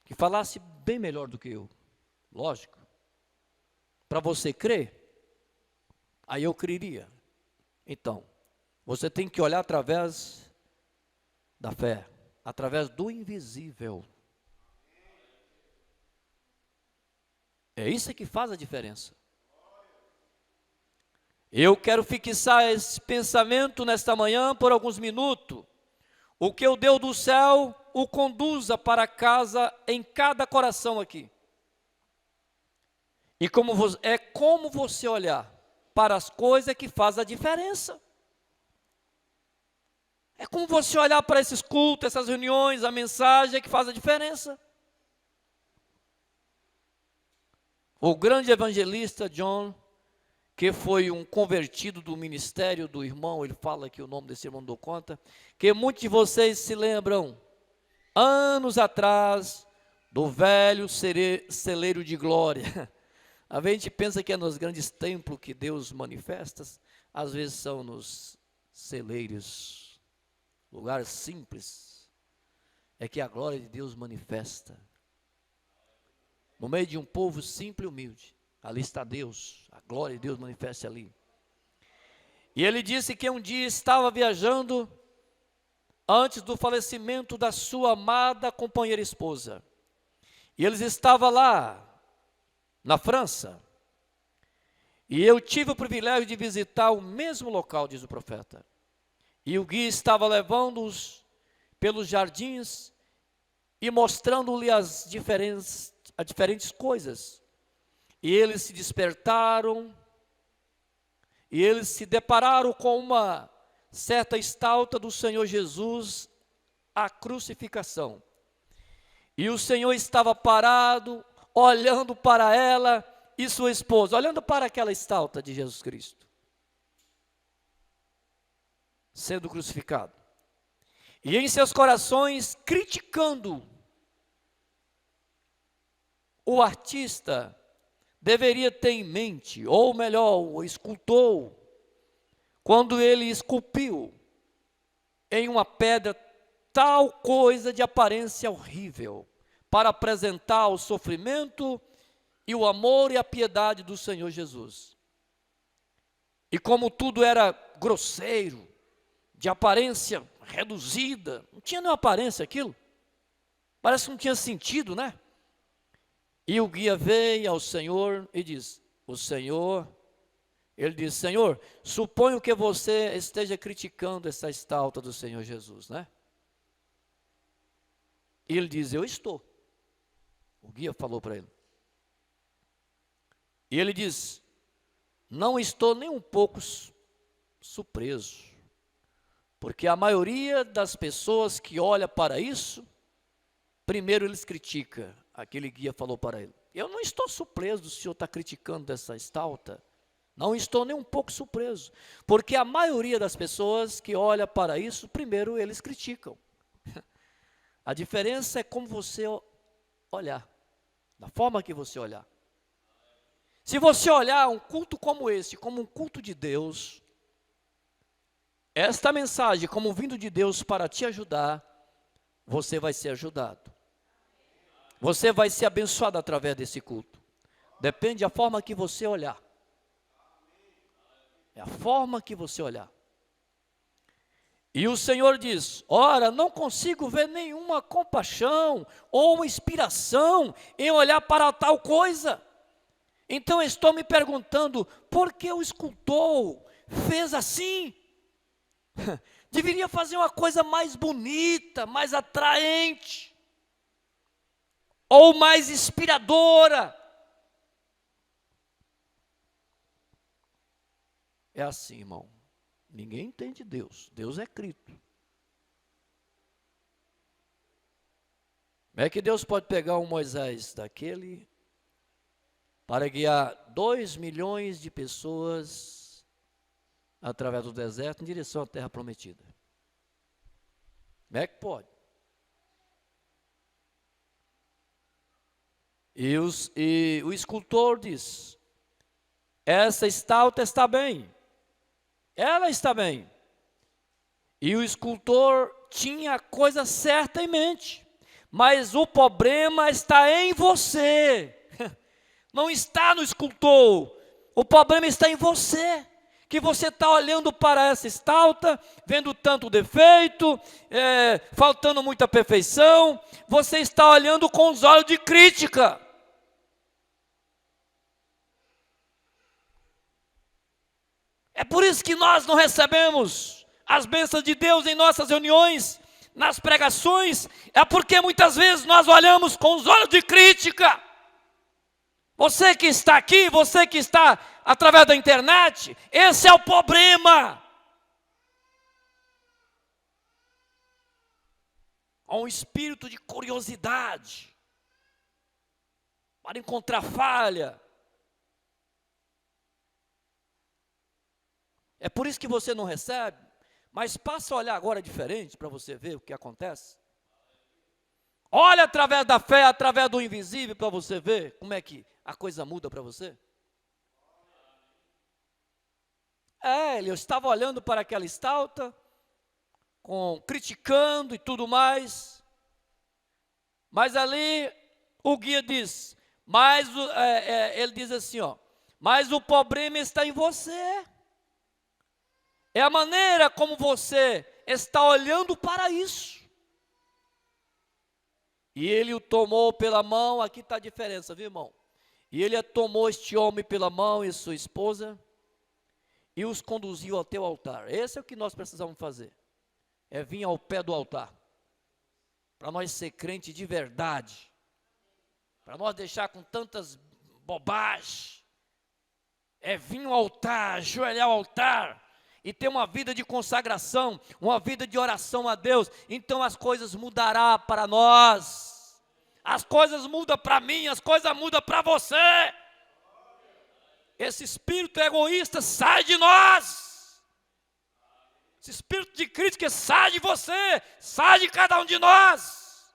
que falasse bem melhor do que eu, lógico. Para você crer, aí eu creria. Então, você tem que olhar através da fé, através do invisível. É isso que faz a diferença. Eu quero fixar esse pensamento nesta manhã por alguns minutos. O que o Deus do céu o conduza para casa em cada coração aqui. E como você olhar para as coisas que fazem a diferença. É como você olhar para esses cultos, essas reuniões, a mensagem que faz a diferença. O grande evangelista John, que foi um convertido do ministério do irmão, ele fala que o nome desse irmão não dou conta, que muitos de vocês se lembram, anos atrás, do velho celeiro de glória. A gente pensa que é nos grandes templos que Deus manifesta, às vezes são nos celeiros, lugares simples, é que a glória de Deus manifesta. No meio de um povo simples e humilde, ali está Deus, a glória de Deus manifesta ali. E ele disse que um dia estava viajando, antes do falecimento da sua amada companheira esposa. E eles estavam lá, na França. E eu tive o privilégio de visitar o mesmo local, diz o profeta. E o guia estava levando-os pelos jardins e mostrando-lhe as diferentes coisas. E eles se despertaram, e eles se depararam com uma certa estátua do Senhor Jesus, a crucificação. E o Senhor estava parado, olhando para ela e sua esposa, olhando para aquela estátua de Jesus Cristo, sendo crucificado. E em seus corações, criticando o artista, deveria ter em mente, ou melhor, o escultor, quando ele esculpiu em uma pedra tal coisa de aparência horrível, para apresentar o sofrimento e o amor e a piedade do Senhor Jesus. E como tudo era grosseiro, de aparência reduzida, não tinha nenhuma aparência aquilo, parece que não tinha sentido, né? E o guia veio ao Senhor e diz, ele diz, Senhor, suponho que você esteja criticando essa estátua do Senhor Jesus, né? E ele diz, eu estou. O guia falou para ele. E ele diz, não estou nem um pouco surpreso, porque a maioria das pessoas que olha para isso, primeiro eles criticam. Aquele guia falou para ele, eu não estou surpreso do senhor estar criticando essa estátua, não estou nem um pouco surpreso, porque a maioria das pessoas que olha para isso, primeiro eles criticam. A diferença é como você olhar, da forma que você olhar. Se você olhar um culto como esse, como um culto de Deus, esta mensagem como vindo de Deus para te ajudar, você vai ser ajudado. Você vai ser abençoado através desse culto. Depende da forma que você olhar. É a forma que você olhar. E o Senhor diz, ora, não consigo ver nenhuma compaixão ou uma inspiração em olhar para tal coisa. Então estou me perguntando, por que o escultor fez assim? Deveria fazer uma coisa mais bonita, mais atraente, ou mais inspiradora. É assim, irmão. Ninguém entende Deus. Deus é Cristo. Como é que Deus pode pegar um Moisés daquele para guiar 2 milhões de pessoas através do deserto em direção à terra prometida? Como é que pode? E o escultor diz, essa estátua está bem, ela está bem. E o escultor tinha a coisa certa em mente, mas o problema está em você, não está no escultor, o problema está em você, que você está olhando para essa estátua, vendo tanto defeito, faltando muita perfeição, você está olhando com os olhos de crítica. É por isso que nós não recebemos as bênçãos de Deus em nossas reuniões, nas pregações, é porque muitas vezes nós olhamos com os olhos de crítica. Você que está aqui, você que está através da internet. Esse é o problema. Há um espírito de curiosidade para encontrar falha. É por isso que você não recebe, mas passa a olhar agora diferente para você ver o que acontece. Olha através da fé, através do invisível, para você ver como é que a coisa muda para você. Eu estava olhando para aquela estátua, criticando e tudo mais, mas ali o guia diz, ele diz assim, mas o problema está em você, é a maneira como você está olhando para isso. E ele o tomou pela mão, aqui está a diferença, viu, irmão? E ele tomou este homem pela mão e sua esposa, e os conduziu até o altar. Esse é o que nós precisamos fazer. É vir ao pé do altar, para nós ser crente de verdade, para nós deixar com tantas bobagens, é vir ao altar, ajoelhar ao altar, e ter uma vida de consagração, uma vida de oração a Deus, então as coisas mudarão para nós, as coisas mudam para mim, as coisas mudam para você, esse espírito egoísta sai de nós, esse espírito de crítica sai de você, sai de cada um de nós.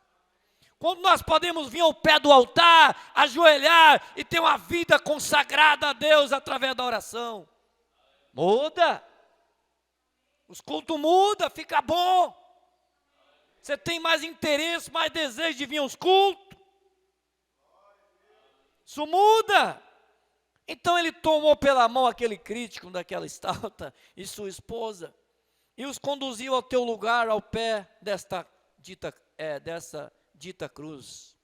Quando nós podemos vir ao pé do altar, ajoelhar e ter uma vida consagrada a Deus através da oração. Muda. Os cultos mudam, fica bom. Você tem mais interesse, mais desejo de vir aos cultos. Isso muda. Então ele tomou pela mão aquele crítico daquela estátua e sua esposa, e os conduziu ao teu lugar, ao pé dessa dita cruz.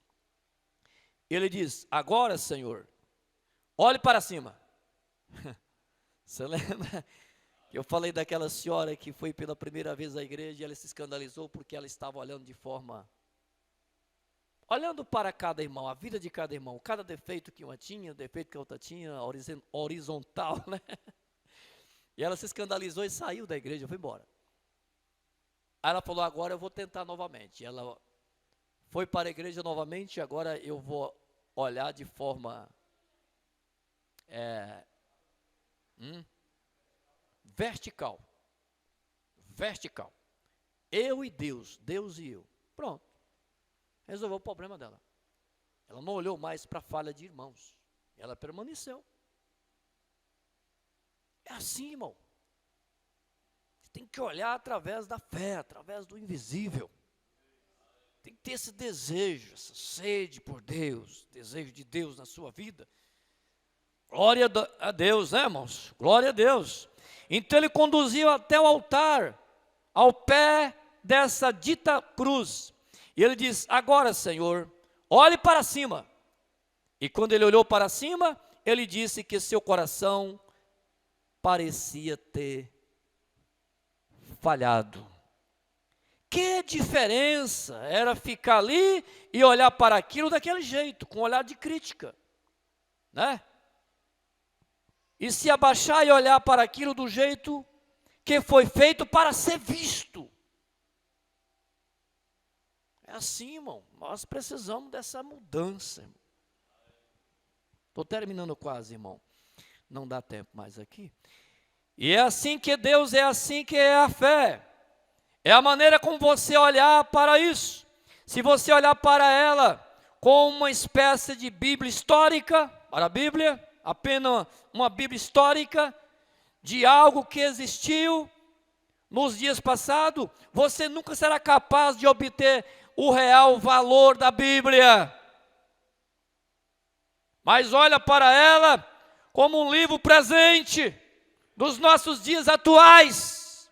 Ele diz, agora, Senhor, olhe para cima. Você lembra que eu falei daquela senhora que foi pela primeira vez à igreja e ela se escandalizou porque ela estava olhando olhando para cada irmão, a vida de cada irmão, cada defeito que uma tinha, o defeito que a outra tinha, horizontal, né? E ela se escandalizou e saiu da igreja, foi embora. Aí ela falou, agora eu vou tentar novamente. Ela foi para a igreja novamente, agora eu vou olhar de forma vertical. Vertical. Eu e Deus, Deus e eu. Pronto. Resolveu o problema dela. Ela não olhou mais para a falha de irmãos. Ela permaneceu. É assim, irmão. Você tem que olhar através da fé, através do invisível. Tem que ter esse desejo, essa sede por Deus, desejo de Deus na sua vida. Glória a Deus, né, irmãos? Glória a Deus. Então ele conduziu até o altar, ao pé dessa dita cruz. E ele diz, agora, Senhor, olhe para cima. E quando ele olhou para cima, ele disse que seu coração parecia ter falhado. Que diferença era ficar ali e olhar para aquilo daquele jeito, com um olhar de crítica, né? E se abaixar e olhar para aquilo do jeito que foi feito para ser visto. É assim, irmão, nós precisamos dessa mudança. Estou terminando quase, irmão, não dá tempo mais aqui. E é assim que Deus, é assim que é a fé. É a maneira como você olhar para isso. Se você olhar para ela com uma espécie de Bíblia histórica, para a Bíblia, apenas uma Bíblia histórica, de algo que existiu nos dias passados, você nunca será capaz de obter o real valor da Bíblia. Mas olha para ela como um livro presente dos nossos dias atuais.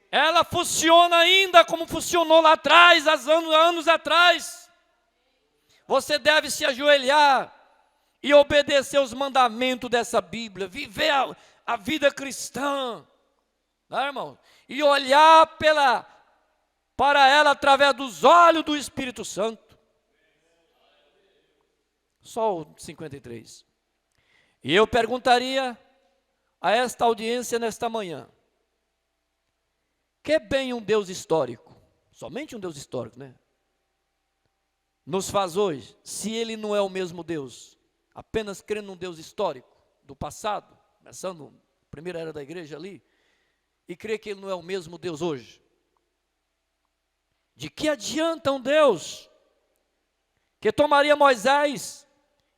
Ela funciona ainda como funcionou lá atrás, há anos atrás. Você deve se ajoelhar e obedecer os mandamentos dessa Bíblia, viver a vida cristã, né, irmão? E olhar para ela através dos olhos do Espírito Santo. Só o 53. E eu perguntaria a esta audiência nesta manhã: que bem um Deus histórico, somente um Deus histórico, né? Nos faz hoje, se Ele não é o mesmo Deus, apenas crendo num Deus histórico, do passado, começando a primeira era da igreja ali, e crer que Ele não é o mesmo Deus hoje. De que adianta um Deus que tomaria Moisés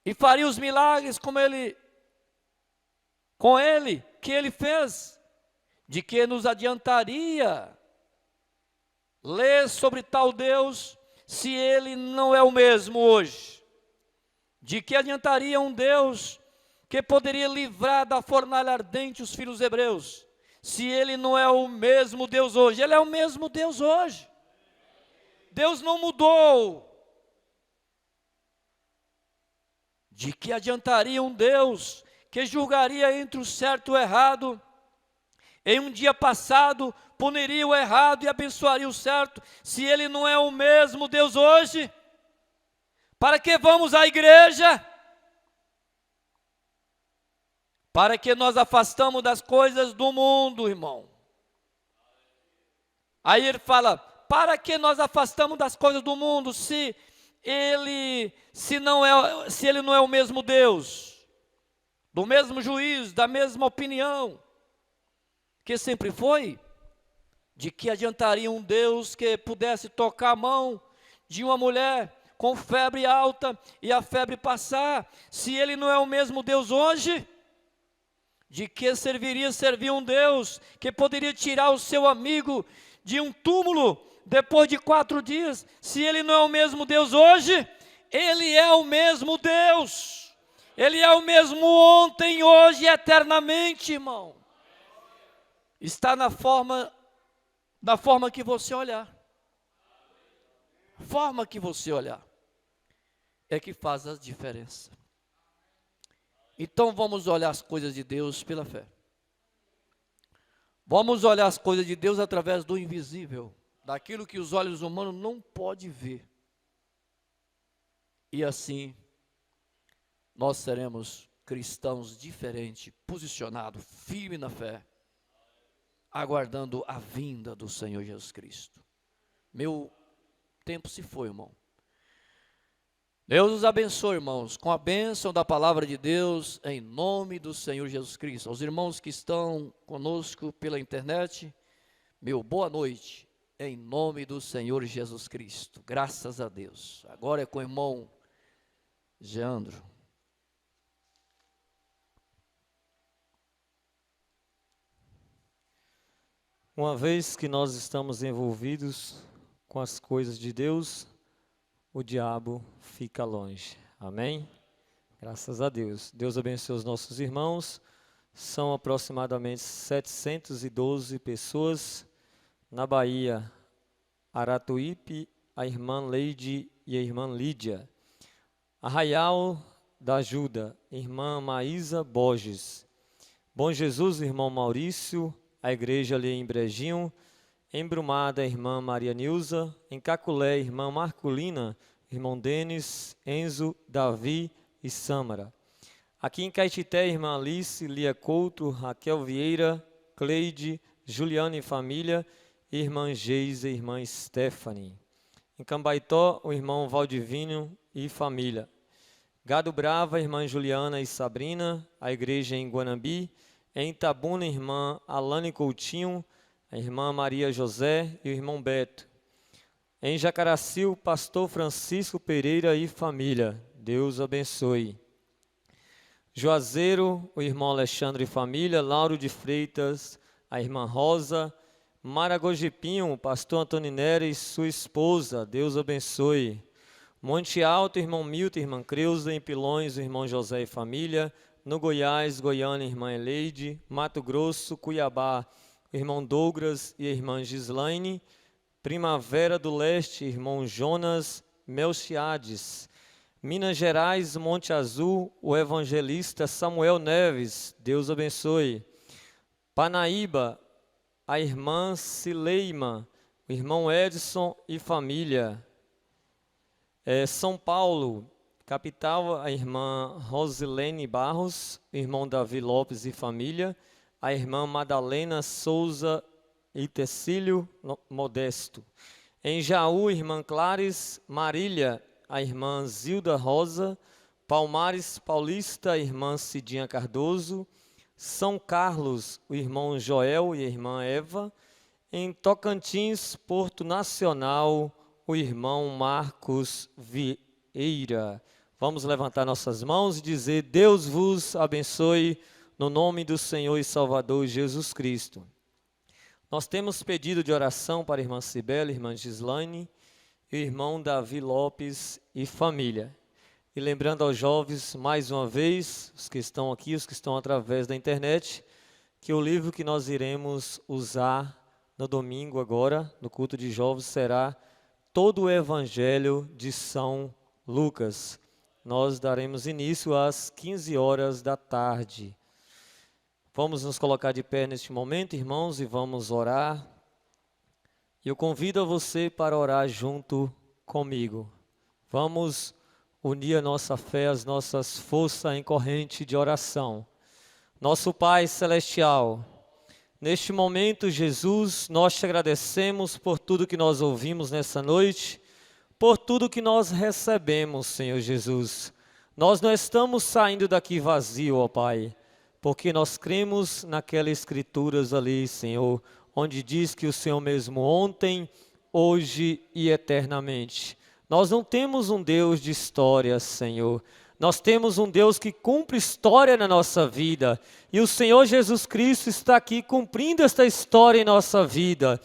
e faria os milagres com ele, que Ele fez? De que nos adiantaria ler sobre tal Deus, se Ele não é o mesmo hoje? De que adiantaria um Deus que poderia livrar da fornalha ardente os filhos hebreus, se Ele não é o mesmo Deus hoje? Ele é o mesmo Deus hoje. Deus não mudou. De que adiantaria um Deus que julgaria entre o certo e o errado, em um dia passado puniria o errado e abençoaria o certo, se Ele não é o mesmo Deus hoje? Para que vamos à igreja? Para que nós afastamos das coisas do mundo, irmão. Aí ele fala: para que nós afastamos das coisas do mundo, se ele não é o mesmo Deus, do mesmo juízo, da mesma opinião que sempre foi? De que adiantaria um Deus que pudesse tocar a mão de uma mulher com febre alta e a febre passar, se Ele não é o mesmo Deus hoje? De que serviria servir um Deus que poderia tirar o seu amigo de um túmulo depois de 4 dias, se Ele não é o mesmo Deus hoje? Ele é o mesmo Deus. Ele é o mesmo ontem, hoje e eternamente, irmão. Está na forma que você olhar. A forma que você olhar é que faz a diferença. Então vamos olhar as coisas de Deus pela fé. Vamos olhar as coisas de Deus através do invisível, daquilo que os olhos humanos não podem ver. E assim, nós seremos cristãos diferentes, posicionados, firmes na fé, aguardando a vinda do Senhor Jesus Cristo. Meu tempo se foi, irmão. Deus os abençoe, irmãos, com a bênção da palavra de Deus, em nome do Senhor Jesus Cristo. Aos irmãos que estão conosco pela internet, meu boa noite, em nome do Senhor Jesus Cristo. Graças a Deus. Agora é com o irmão Geandro. Uma vez que nós estamos envolvidos com as coisas de Deus, o diabo fica longe. Amém? Graças a Deus. Deus abençoe os nossos irmãos. São aproximadamente 712 pessoas. Na Bahia, Aratuípe, a irmã Leide e a irmã Lídia. Arraial da Ajuda, irmã Maísa Borges. Bom Jesus, irmão Maurício. A igreja ali em Brejinho. Em Brumada, a irmã Maria Nilza. Em Caculé, a irmã Marculina, irmão Denis, Enzo, Davi e Sâmara. Aqui em Caetité, irmã Alice, Lia Couto, Raquel Vieira, Cleide, Juliana e família, irmã Geisa e irmã Stephanie. Em Cambaitó, o irmão Valdivino e família. Gado Brava, irmã Juliana e Sabrina, a igreja em Guanambi. Em Itabuna, irmã Alane Coutinho, a irmã Maria José e o irmão Beto. Em Jacaraci, o pastor Francisco Pereira e família. Deus abençoe. Juazeiro, o irmão Alexandre e família. Lauro de Freitas, a irmã Rosa. Maragojipinho, o pastor Antoninera e sua esposa. Deus abençoe. Monte Alto, irmão Milton e irmã Creuza. Em Pilões, o irmão José e família. No Goiás, Goiânia, irmã Eleide. Mato Grosso, Cuiabá, o irmão Douglas e a irmã Gislaine. Primavera do Leste, irmão Jonas Melchiades. Minas Gerais, Monte Azul, o evangelista Samuel Neves. Deus abençoe. Panaíba, a irmã Cileima, o irmão Edson e família. São Paulo, Capital, a irmã Rosilene Barros, irmão Davi Lopes e família, a irmã Madalena Souza e Tecílio Modesto. Em Jaú, irmã Clares Marília, a irmã Zilda Rosa, Palmares Paulista, a irmã Cidinha Cardoso, São Carlos, o irmão Joel e a irmã Eva, em Tocantins, Porto Nacional, o irmão Marcos Vieira. Vamos levantar nossas mãos e dizer: Deus vos abençoe no nome do Senhor e Salvador Jesus Cristo. Nós temos pedido de oração para a irmã Cibele, irmã Gislaine, e o irmão Davi Lopes e família. E lembrando aos jovens, mais uma vez, os que estão aqui, os que estão através da internet, que o livro que nós iremos usar no domingo agora, no culto de jovens, será todo o Evangelho de São Lucas. Nós daremos início às 15 horas da tarde. Vamos nos colocar de pé neste momento, irmãos, e vamos orar. Eu convido a você para orar junto comigo. Vamos unir a nossa fé, as nossas forças em corrente de oração. Nosso Pai Celestial, neste momento, Jesus, nós te agradecemos por tudo que nós ouvimos nessa noite, por tudo que nós recebemos, Senhor Jesus. Nós não estamos saindo daqui vazio, ó Pai, porque nós cremos naquelas escrituras ali, Senhor, onde diz que o Senhor mesmo ontem, hoje e eternamente. Nós não temos um Deus de história, Senhor. Nós temos um Deus que cumpre história na nossa vida. E o Senhor Jesus Cristo está aqui cumprindo esta história em nossa vida.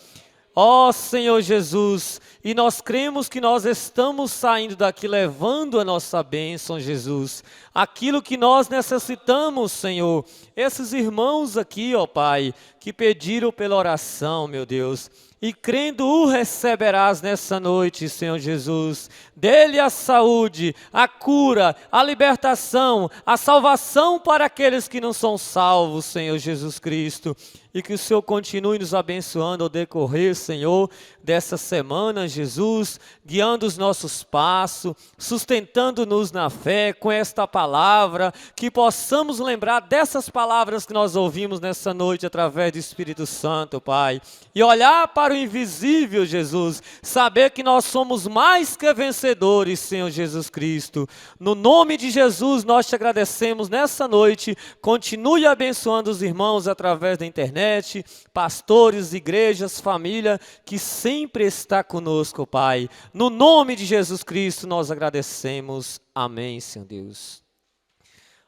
Ó Senhor Jesus, e nós cremos que nós estamos saindo daqui levando a nossa bênção, Jesus. Aquilo que nós necessitamos, Senhor. Esses irmãos aqui, ó Pai, que pediram pela oração, meu Deus. E crendo o receberás nessa noite, Senhor Jesus. Dele a saúde, a cura, a libertação, a salvação para aqueles que não são salvos, Senhor Jesus Cristo. E que o Senhor continue nos abençoando ao decorrer, Senhor, dessa semana, Jesus, guiando os nossos passos, sustentando-nos na fé com esta palavra, que possamos lembrar dessas palavras que nós ouvimos nessa noite através do Espírito Santo, Pai. E olhar para o invisível, Jesus, saber que nós somos mais que vencedores, Senhor Jesus Cristo. No nome de Jesus, nós te agradecemos nessa noite. Continue abençoando os irmãos através da internet, pastores, igrejas, família, que sempre está conosco, Pai. No nome de Jesus Cristo, nós agradecemos. Amém, Senhor Deus.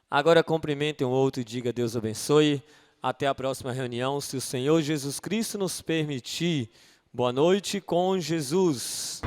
Agora cumprimente um outro e diga: Deus abençoe. Até a próxima reunião, se o Senhor Jesus Cristo nos permitir. Boa noite com Jesus.